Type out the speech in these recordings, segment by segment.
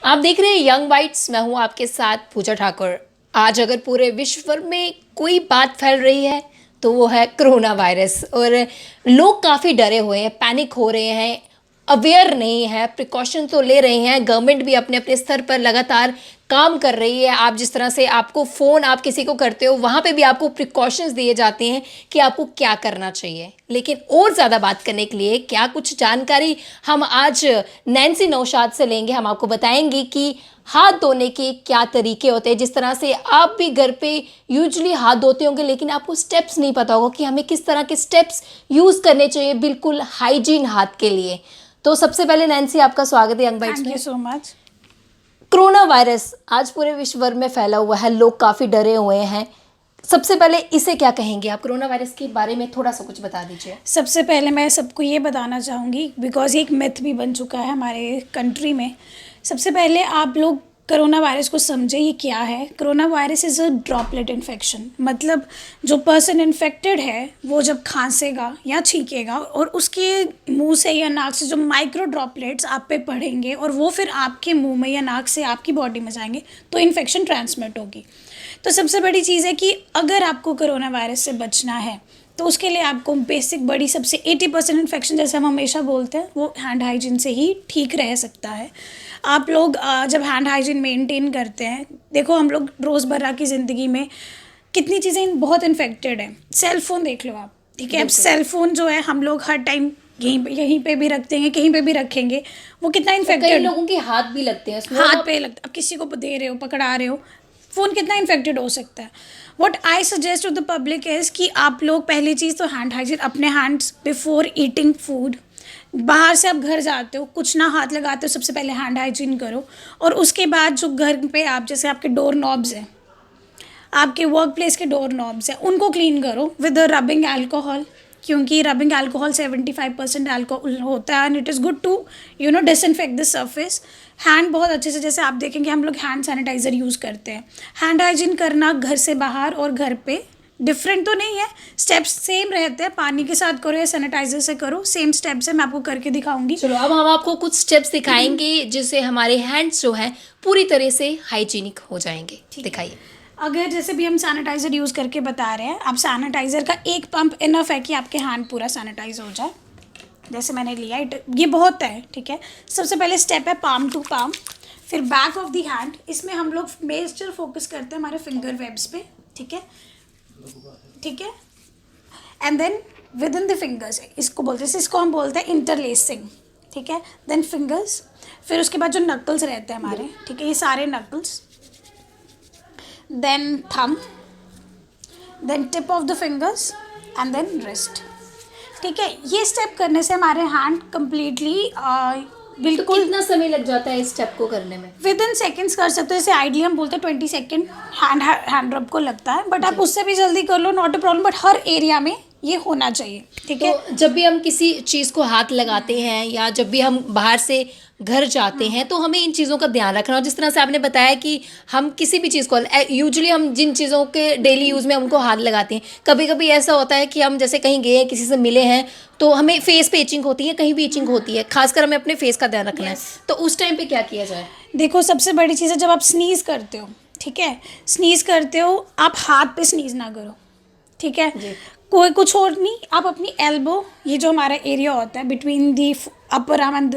आप देख रहे हैं यंग बाइट्स। मैं हूं आपके साथ पूजा ठाकुर। आज अगर पूरे विश्व भर में कोई बात फैल रही है तो वो है कोरोना वायरस। और लोग काफ़ी डरे हुए हैं, पैनिक हो रहे हैं, अवेयर नहीं है, प्रिकॉशन तो ले रहे हैं। गवर्नमेंट भी अपने अपने स्तर पर लगातार काम कर रही है। आप जिस तरह से आपको फ़ोन आप किसी को करते हो, वहाँ पे भी आपको प्रिकॉशंस दिए जाते हैं कि आपको क्या करना चाहिए। लेकिन और ज़्यादा बात करने के लिए क्या कुछ जानकारी हम आज नैन्सी नौशाद से लेंगे। हम आपको बताएंगे कि हाथ धोने के क्या तरीके होते हैं। जिस तरह से आप भी घर पे यूजुअली हाथ धोते होंगे, लेकिन आपको स्टेप्स नहीं पता होगा कि हमें किस तरह के स्टेप्स यूज़ करने चाहिए बिल्कुल हाइजीन हाथ के लिए। तो सबसे पहले नैन्सी, आपका स्वागत है यंग बाइट्स में। Thank you so much. Corona virus आज पूरे विश्व भर में फैला हुआ है, लोग काफ़ी डरे हुए हैं। सबसे पहले इसे क्या कहेंगे आप? कोरोना वायरस के बारे में थोड़ा सा कुछ बता दीजिए। सबसे पहले मैं सबको ये बताना चाहूँगी, बिकॉज ये एक मिथ भी बन चुका है हमारे कंट्री में। सबसे पहले आप लोग कोरोना वायरस को समझे ये क्या है। Corona virus is a droplet infection. मतलब जो पर्सन इन्फेक्टेड है वो जब खांसेगा या छींकेगा और उसके मुंह से या नाक से जो माइक्रो ड्रॉपलेट्स आप पे पड़ेंगे और वो फिर आपके मुंह में या नाक से आपकी बॉडी में जाएंगे तो इन्फेक्शन ट्रांसमिट होगी। तो सबसे बड़ी चीज़ है कि अगर आपको कोरोना वायरस से बचना है तो उसके लिए आपको बेसिक बड़ी सबसे 80% इन्फेक्शन, जैसे हम हमेशा बोलते हैं, वो हैंड हाइजीन से ही ठीक रह सकता है। आप लोग जब हैंड हाइजीन मेंटेन करते हैं, देखो हम लोग रोज़मर्रा की ज़िंदगी में कितनी चीज़ें बहुत इन्फेक्टेड हैं। सेल फ़ोन देख लो आप, ठीक है। अब सेल फ़ोन जो है हम लोग हर टाइम यहीं पे भी रखते हैं, कहीं पे भी रखेंगे, वो कितना इन्फेक्टेड। कई लोगों के हाथ भी लगते हैं उसमें। हाथ पे लगता, अब किसी को दे रहे हो, पकड़ा रहे हो, फ़ोन कितना इन्फेक्टेड हो सकता है। What I suggest to the public is कि आप लोग पहली चीज़ तो हैंड हाइजीन, अपने हैंड्स बिफोर ईटिंग फूड। बाहर से आप घर जाते हो, कुछ ना हाथ लगाते हो, सबसे पहले हैंड हाइजीन करो। और उसके बाद जो घर पे आप, जैसे आपके डोर नॉब्स हैं, आपके वर्क प्लेस के डोर नॉब्स हैं, उनको क्लीन करो विद रबिंग अल्कोहल, क्योंकि रबिंग अल्कोहल 75% अल्कोहल होता है and it is good to disinfect the surface. Hand बहुत अच्छे से, जैसे आप देखेंगे हम लोग हैंड सैनिटाइज़र यूज़ करते हैं। हैंड हाइजीन करना घर से बाहर और घर पे डिफरेंट तो नहीं है, स्टेप्स सेम रहते हैं। पानी के साथ करो या सैनिटाइज़र से करो, सेम स्टेप्स है, मैं आपको करके दिखाऊंगी। चलो अब हम आपको कुछ स्टेप्स दिखाएंगे जिससे हमारे हैंड्स जो हैं पूरी तरह से हाइजीनिक हो जाएंगे। दिखाइए। अगर जैसे भी हम सैनिटाइज़र यूज़ करके बता रहे हैं, अब सैनिटाइज़र का एक पंप इनफ है कि आपके हैंड पूरा सैनिटाइज हो जाए। जैसे मैंने लिया, ये बहुत है, ठीक है। सबसे पहले स्टेप है पाम टू पाम, फिर बैक ऑफ द हैंड। इसमें हम लोग मेजर फोकस करते हैं हमारे फिंगर वेब्स पे, ठीक है, ठीक है। And then within the fingers, इसको बोलते हैं, इसको हम बोलते हैं इंटरलेसिंग, ठीक है। देन फिंगर्स, फिर उसके बाद जो नकल्स रहते हैं हमारे, ठीक है, ये सारे knuckles, then thumb, then tip of the fingers and then wrist, ठीक है। ये स्टेप करने से हमारे हैंड कम्प्लीटली बिल्कुल। कितना समय लग जाता है इस स्टेप को करने में? विद इन सेकेंड्स कर सकते हो। जैसे आइडली हम बोलते हैं 20 सेकेंड हैंड रब को लगता है, बट आप उससे भी जल्दी कर लो, नॉट अ प्रॉब्लम। बट हर एरिया में ये होना चाहिए, ठीक है। तो जब भी हम किसी चीज़ को हाथ लगाते हैं या जब भी हम बाहर से घर जाते हैं तो हमें इन चीज़ों का ध्यान रखना। और जिस तरह से आपने बताया कि हम किसी भी चीज़ को, यूजुअली हम जिन चीज़ों के डेली यूज़ में उनको हाथ लगाते हैं, कभी कभी ऐसा होता है कि हम जैसे कहीं गए हैं, किसी से मिले हैं, तो हमें फेस पे इचिंग होती है, कहीं भी इचिंग होती है, खासकर हमें अपने फेस का ध्यान रखना है। तो उस टाइम पे क्या किया जाए? देखो सबसे बड़ी चीज़ है, जब आप स्नीज़ करते हो, ठीक है, स्नीज़ करते हो, आप हाथ पे स्नीज़ ना करो, ठीक है। कोई कुछ और नहीं, आप अपनी एल्बो, ये जो हमारा एरिया होता है between the upper arm and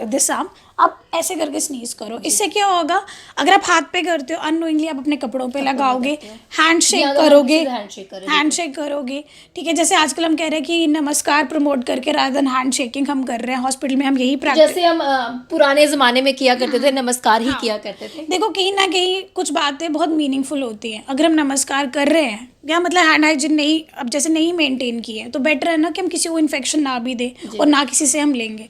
this arm, आप ऐसे करके स्नीज करो। इससे क्या होगा, अगर आप हाथ पे करते हो, अननोइंगली आप अपने कपड़ों पे लगाओगे, हैंडशेक करोगे, हैंडशेक करोगे, ठीक है। जैसे आजकल हम कह रहे हैं कि नमस्कार प्रमोट करके रादर देन हैंड शेकिंग हम कर रहे हैं, हॉस्पिटल में हम यही प्रैक्टिस, जैसे हम पुराने ज़माने में किया करते थे, नमस्कार ही किया करते थे। देखो कहीं ना कहीं कुछ बातें बहुत मीनिंगफुल होती हैं। अगर हम नमस्कार कर रहे हैं या मतलब हैंड हाइजीन नहीं, अब जैसे नहीं मेंटेन की है, तो बेटर है ना कि हम किसी को इन्फेक्शन ना भी दे और ना किसी से हम लेंगे।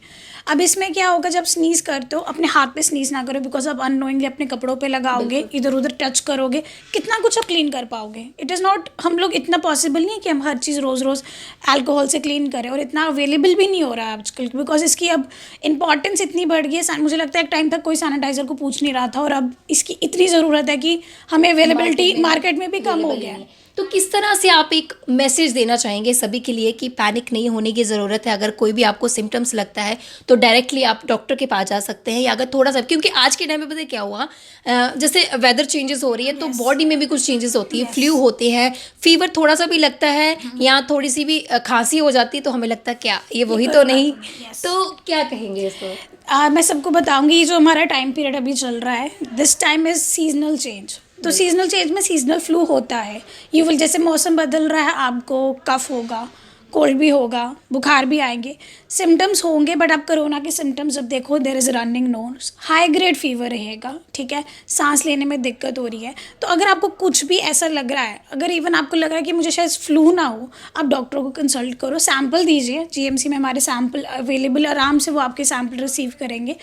अब इसमें क्या होगा, जब स्नीज करते हो अपने हाथ पे स्नीज ना करो, बिकॉज आप अननोइंगली अपने कपड़ों पे लगाओगे, इधर उधर टच करोगे, कितना कुछ आप क्लीन कर पाओगे। इट इज़ नॉट, हम लोग इतना पॉसिबल नहीं है कि हम हर चीज़ रोज़ रोज़ अल्कोहल से क्लीन करें, और इतना अवेलेबल भी नहीं हो रहा है आजकल, बिकॉज इसकी अब इंपॉर्टेंस इतनी बढ़ गई है। मुझे लगता है एक टाइम तक कोई सैनिटाइजर को पूछ नहीं रहा था, और अब इसकी इतनी ज़रूरत है कि हमें अवेलेबिलिटी मार्केट में भी कम हो गया है। तो किस तरह से आप एक मैसेज देना चाहेंगे सभी के लिए कि पैनिक नहीं होने की ज़रूरत है, अगर कोई भी आपको सिम्टम्स लगता है तो डायरेक्टली आप डॉक्टर के पास जा सकते हैं, या अगर थोड़ा सा, क्योंकि आज के टाइम में पता है क्या हुआ, जैसे वेदर चेंजेस हो रही है तो बॉडी में भी कुछ चेंजेस होती है, फ्लू होते हैं, फीवर थोड़ा सा भी लगता है या थोड़ी सी भी खांसी हो जाती है तो हमें लगता है क्या ये वही तो नहीं, तो क्या कहेंगे इसको? मैं सबको बताऊंगी, ये जो हमारा टाइम पीरियड अभी चल रहा है, this time is seasonal change. तो सीजनल चेंज में सीजनल फ्लू होता है। यू विल, जैसे मौसम बदल रहा है आपको कफ होगा, कोल्ड भी होगा, बुखार भी आएंगे, सिम्टम्स होंगे। बट आप कोरोना के सिम्टम्स जब देखो, there is running nose, high grade fever रहेगा, ठीक है, सांस लेने में दिक्कत हो रही है। तो अगर आपको कुछ भी ऐसा लग रहा है, अगर इवन आपको लग रहा है कि मुझे शायद फ्लू ना हो, आप डॉक्टर को कंसल्ट करो, सैंपल दीजिए। जीएमसी में हमारे सैंपल अवेलेबल, आराम से वो आपके सैंपल रिसीव करेंगे।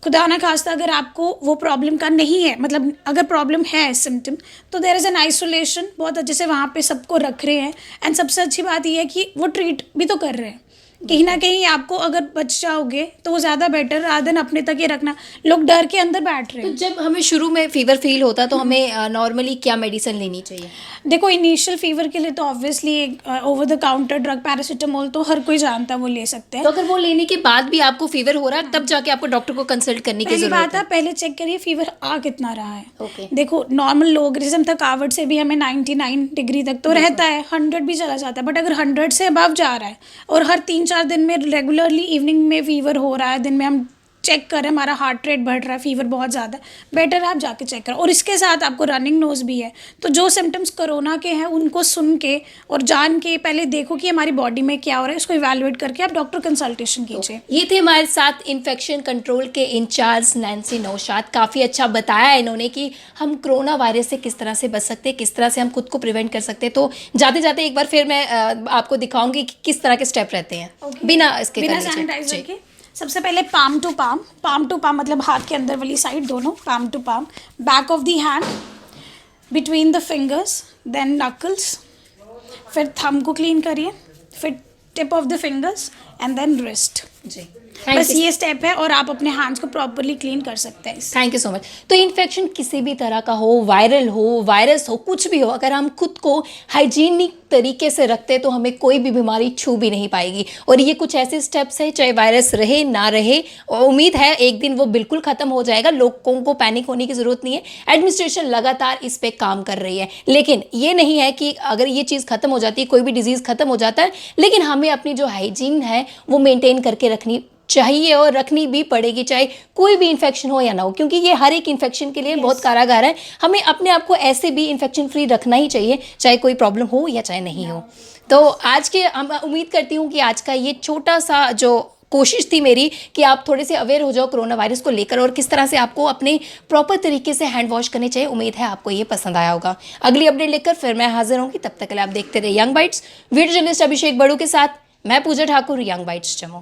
खुदा ना खास्ता अगर आपको वो प्रॉब्लम का नहीं है, मतलब अगर प्रॉब्लम है सिम्टम, तो देयर इज़ एन आइसोलेशन, बहुत अच्छे से वहाँ पे सबको रख रहे हैं। एंड सबसे अच्छी बात ये है कि वो ट्रीट भी तो कर रहे हैं। कहीं ना कहीं आपको अगर बच जाओगे तो वो ज़्यादा बेटर, rather than अपने तक ये रखना। लोग डर के अंदर बैठ रहे तो हैं। जब हमें शुरू में फीवर फील होता है तो हमें नॉर्मली क्या मेडिसिन लेनी चाहिए? देखो, इनिशियल फीवर के लिए तो obviously over the counter drug paracetamol तो हर कोई जानता है, वो ले सकते हैं। तो अगर वो लेने के बाद भी आपको फीवर हो रहा है तब जाके आपको डॉक्टर को कंसल्ट करने की पहली जरूरत बात है, पहले चेक करिए फीवर आ कितना रहा है। ओके। देखो, नॉर्मल लोग जैसे थकावट से भी हमें 99 डिग्री तक तो रहता है, 100 भी चला जाता है। बट अगर 100 से अबव जा रहा है और हर 3-4 दिन में रेगुलरली इवनिंग में फीवर हो रहा है, दिन में हम चेक करें हमारा हार्ट रेट बढ़ रहा है, फीवर बहुत ज़्यादा, बेटर है आप जाके चेक करें। और इसके साथ आपको रनिंग नोज भी है, तो जो सिम्टम्स कोरोना के हैं उनको सुन के और जान के पहले देखो कि हमारी बॉडी में क्या हो रहा है, उसको इवैल्यूएट करके आप डॉक्टर कंसल्टेशन कीजिए। ये थे हमारे साथ इन्फेक्शन कंट्रोल के इंचार्ज नैन्सी नौशाद। काफ़ी अच्छा बताया इन्होंने कि हम कोरोना वायरस से किस तरह से बच सकते हैं, किस तरह से हम खुद को प्रिवेंट कर सकते हैं। तो जाते जाते एक बार फिर मैं आपको दिखाऊंगी कि किस तरह के स्टेप रहते हैं बिना इसके बिना करने से। सैनिटाइजर जी। के। सबसे पहले पाम टू पाम मतलब हाथ के अंदर वाली साइड दोनों, palm to palm, back of the hand, between the fingers, then knuckles, फिर थंब को क्लीन करिए, फिर tip of the fingers and then wrist. जी, बस ये स्टेप है और आप अपने हैंड्स को प्रॉपरली क्लीन कर सकते हैं। Thank you so much. तो इन्फेक्शन किसी भी तरह का हो, वायरल हो, वायरस हो, कुछ भी हो, अगर हम खुद को हाइजीनिक तरीके से रखते हैं तो हमें कोई भी बीमारी छू भी नहीं पाएगी। और ये कुछ ऐसे स्टेप्स हैं, चाहे वायरस रहे ना रहे, और उम्मीद है एक दिन वो बिल्कुल ख़त्म हो जाएगा। लोगों को पैनिक होने की ज़रूरत नहीं है, एडमिनिस्ट्रेशन लगातार इस पर काम कर रही है। लेकिन ये नहीं है कि अगर ये चीज़ ख़त्म हो जाती है, कोई भी डिजीज़ ख़त्म हो जाता है, लेकिन हमें अपनी जो हाइजीन है वो मेंटेन करके रखनी चाहिए और रखनी भी पड़ेगी, चाहे कोई भी इन्फेक्शन हो या ना हो, क्योंकि ये हर एक इन्फेक्शन के लिए बहुत कारागार है। हमें अपने आप को ऐसे भी इन्फेक्शन फ्री रखना ही चाहिए, चाहे कोई प्रॉब्लम हो या चाहे नहीं हो। तो आज के उम्मीद करती हूँ कि आज का ये छोटा सा जो कोशिश थी मेरी कि आप थोड़े से अवेयर हो जाओ कोरोना वायरस को लेकर और किस तरह से आपको अपने प्रॉपर तरीके से हैंड वॉश करने चाहिए। उम्मीद है आपको ये पसंद आया होगा। अगली अपडेट लेकर फिर मैं हाजिर होंगी, तब तक के लिए आप देखते रहे यंग बाइट्स। वीडियो जर्नलिस्ट अभिषेक बड़ू के साथ मैं पूजा ठाकुर, यंग बाइट्स जम्मू।